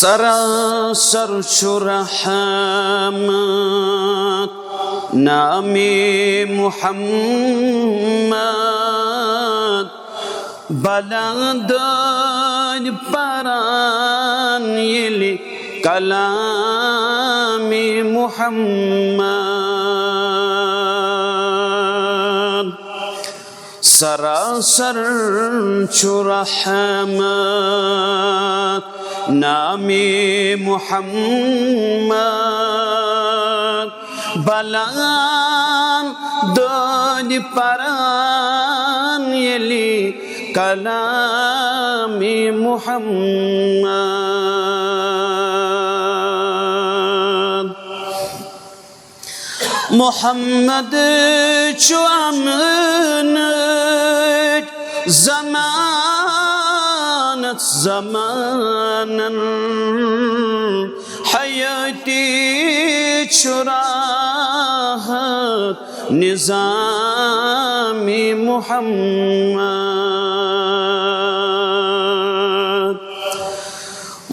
सरासर शुरहमत नामे मुहम्मद बलदर परान यली कलामे मुहम्मद सरासर शुरहमत नामे मुहम्मद बलान दर परान यली कलामे मुहम्मद मुहम्मद चु अमनत ज़मानत ज़मानन हयाती चुराहत निज़ामी मुहम्मद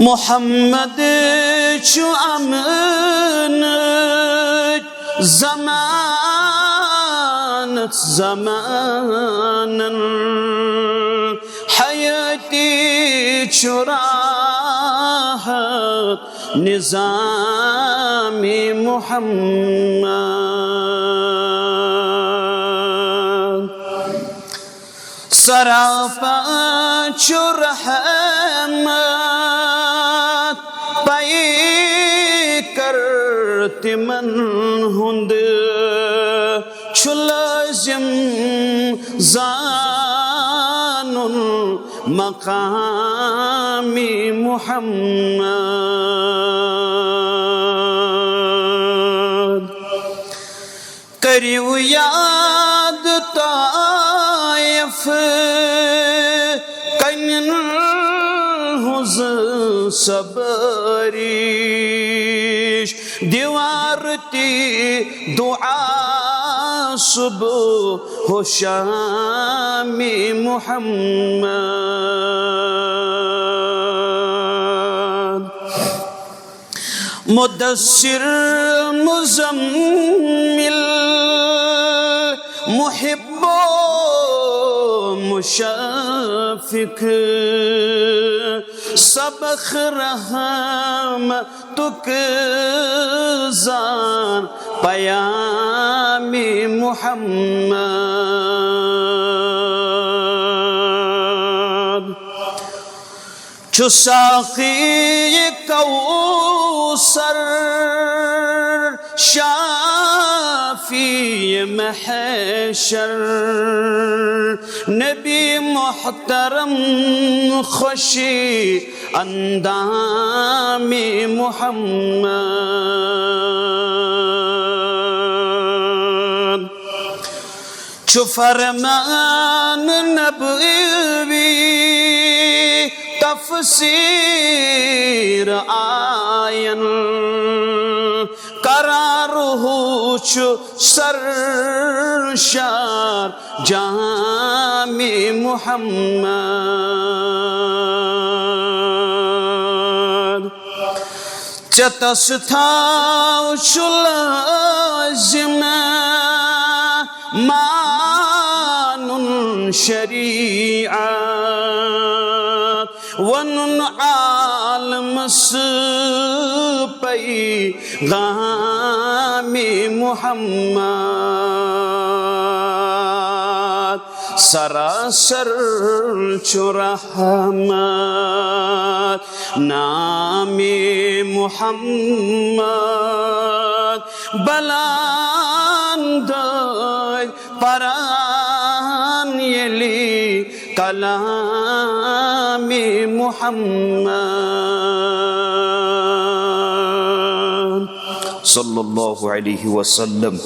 मुहम्मद चु अमनत ज़मानत ज़मानन हयाती चुराहत निज़ामी मुहम्मद सराफा चुरहमत पाई करते मन हुंद चुलज़िम ज़ानुल मकामी मुहम्मद करियो याद ताइफ कन्न हुज़ सबरीश दीवारती दुआ सुबह हो शामी मुहम्मद मुदस्सिर मुज़म्मिल मुहिब्बो मुशफ़िक़ सबख़ रहमतुक ज़ान पयामी मुहम्मद चु साक़ी कौसर शाफ़ी महशर नबी मुहतरम खुशी अंदामी मुहम्मद चु फरमान नबवी तफसीर आयन करार हो चु सरशार जामी मुहम्मद चतस था चुलज़िम मानुन शरीअत वनुन आलम पैगामी मुहम्मद सरासर चुरहमत नामे मुहम्मद बलांदर परान यली कलामी मुहम्मद सल्लल्लाहु अलैहि वसल्लम।